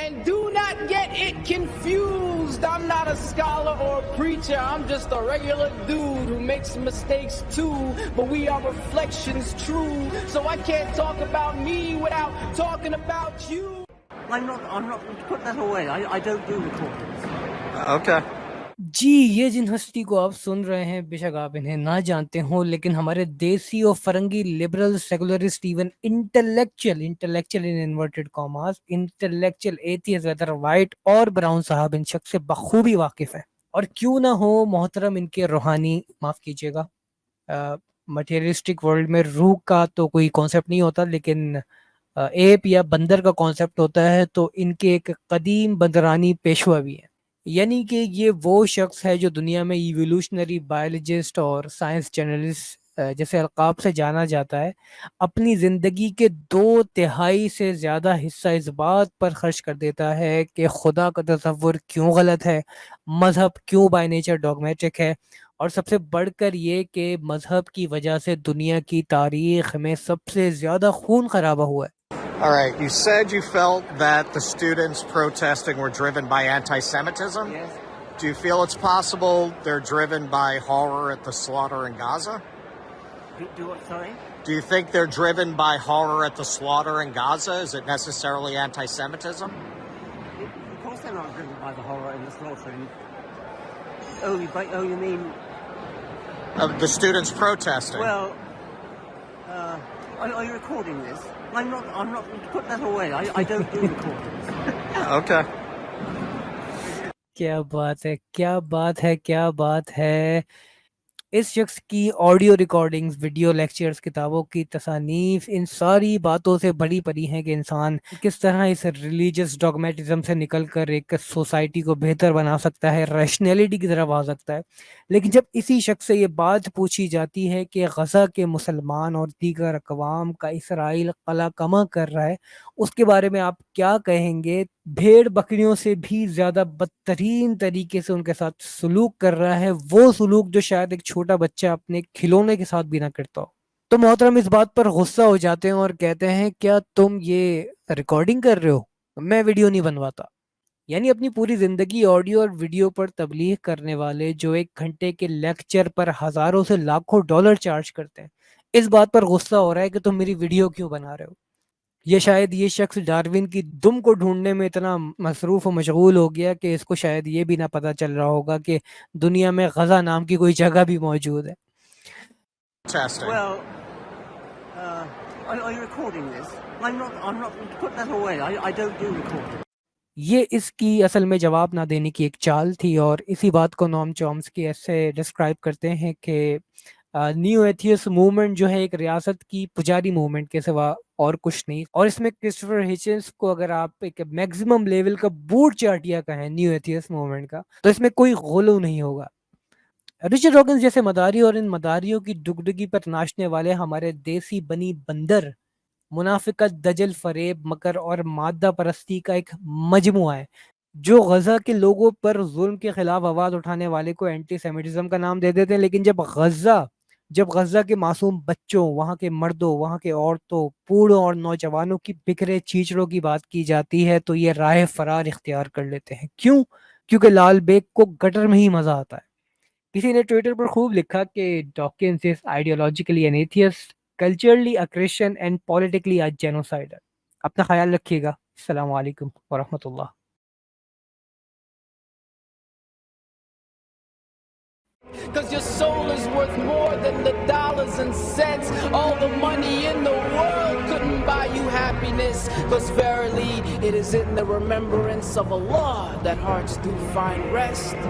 And do not get it confused. I'm not a scholar or a preacher. I'm just a regular dude who makes mistakes too. But we are reflections true. So I can't talk about me without talking about you. I'm not, put that away. I don't do recordings. Okay. جی یہ جن ہستی کو آپ سن رہے ہیں بے شک آپ انہیں نہ جانتے ہوں لیکن ہمارے دیسی اور فرنگی liberal secularist even intellectual in inverted commas intellectual atheist whether white اور براؤن صاحب ان شخص سے بخوبی واقف ہیں اور کیوں نہ ہو محترم ان کے روحانی معاف کیجیے گا مٹیریلسٹک ورلڈ میں روح کا تو کوئی کانسیپٹ نہیں ہوتا لیکن ایپ یا بندر کا کانسیپٹ ہوتا ہے تو ان کے ایک قدیم بندرانی پیشوا بھی ہیں یعنی کہ یہ وہ شخص ہے جو دنیا میں ایوولوشنری بایولوجسٹ اور سائنس جرنلسٹ جیسے القاب سے جانا جاتا ہے اپنی زندگی کے 2/3 سے زیادہ حصہ اس بات پر خرچ کر دیتا ہے کہ خدا کا تصور کیوں غلط ہے مذہب کیوں بائی نیچر ڈوگمیٹک ہے اور سب سے بڑھ کر یہ کہ مذہب کی وجہ سے دنیا کی تاریخ میں سب سے زیادہ خون خرابہ ہوا ہے. All right, you said you felt that the students protesting were driven by anti-Semitism. Yes. Do you feel it's possible they're driven by horror at the slaughter in Gaza? Do what, sorry? Do you think they're driven by horror at the slaughter in Gaza? Is it necessarily anti-Semitism? Of course they're not driven by the horror in the slaughtering. You mean... The students protesting. Well, are you recording this? I'm not, put that away. I don't do recordings. Okay. کیا بات ہے اس شخص کی audio recordings video lectures کتابوں کی تصانیف ان ساری باتوں سے بڑی پڑی ہیں کہ انسان کس طرح اس ریلیجس ڈوگمیٹزم سے نکل کر ایک سوسائٹی کو بہتر بنا سکتا ہے ریشنیلٹی کی طرف آ سکتا ہے لیکن جب اسی شخص سے یہ بات پوچھی جاتی ہے کہ غزہ کے مسلمان اور دیگر اقوام کا اسرائیل قلع کما کر رہا ہے اس کے بارے میں آپ کیا کہیں گے بھیڑ بکریوں سے بھی زیادہ بدترین طریقے سے ان کے ساتھ سلوک کر رہا ہے وہ سلوک جو شاید ایک چھوٹا بچہ اپنے کھلونے کے ساتھ بھی نہ کرتا ہو تو محترم اس بات پر غصہ ہو جاتے ہیں اور کہتے ہیں کیا تم یہ ریکارڈنگ کر رہے ہو میں ویڈیو نہیں بنواتا یعنی اپنی پوری زندگی آڈیو اور ویڈیو پر تبلیغ کرنے والے جو 1 گھنٹے کے لیکچر پر ہزاروں سے لاکھوں ڈالر چارج کرتے ہیں اس بات پر غصہ ہو رہا ہے کہ تم میری ویڈیو کیوں بنا رہے ہو یہ شاید یہ شخص ڈاروین کی دم کو ڈھونڈنے میں اتنا مصروف و مشغول ہو گیا کہ اس کو شاید یہ بھی نہ پتہ چل رہا ہوگا کہ دنیا میں غزہ نام کی کوئی جگہ بھی موجود ہے. Well, are you recording this? I'm not, put that away. I don't do recording. یہ اس کی اصل میں جواب نہ دینے کی ایک چال تھی اور اسی بات کو نوم چومسکی ایسے ڈسکرائب کرتے ہیں کہ نیو ایتھیس موومنٹ جو ہے ایک ریاست کی پجاری موومنٹ کے سوا اور کچھ نہیں اور اس میں کرسٹوفر ہچنس کو اگر آپ ایک میکسیمم لیول کا بوٹ چاٹیا کہیں نیو ایتھیس موومنٹ کا تو اس میں کوئی غلو نہیں ہوگا. رچرڈ ڈاکنز جیسے مداری اور ان مداریوں کی ڈگڈگی پر ناچنے والے ہمارے دیسی بنی بندر منافقت دجل فریب مکر اور مادہ پرستی کا ایک مجموعہ ہے جو غزہ کے لوگوں پر ظلم کے خلاف آواز اٹھانے والے کو اینٹی سیمیٹزم کا نام دے دیتے ہیں لیکن جب غزہ کے معصوم بچوں وہاں کے مردوں وہاں کے عورتوں بوڑھوں اور نوجوانوں کی بکھرے چیچڑوں کی بات کی جاتی ہے تو یہ راہ فرار اختیار کر لیتے ہیں. کیونکہ لال بیگ کو گٹر میں ہی مزہ آتا ہے. کسی نے ٹویٹر پر خوب لکھا کہ Dawkins is ideologically an atheist culturally a Christian and politically a genocider. اپنا خیال رکھیے گا. السلام علیکم ورحمۃ اللہ. Cause your soul is worth more than the dollars and cents. All the money in the world couldn't buy you happiness. Cause verily it is in the remembrance of Allah that hearts do find rest.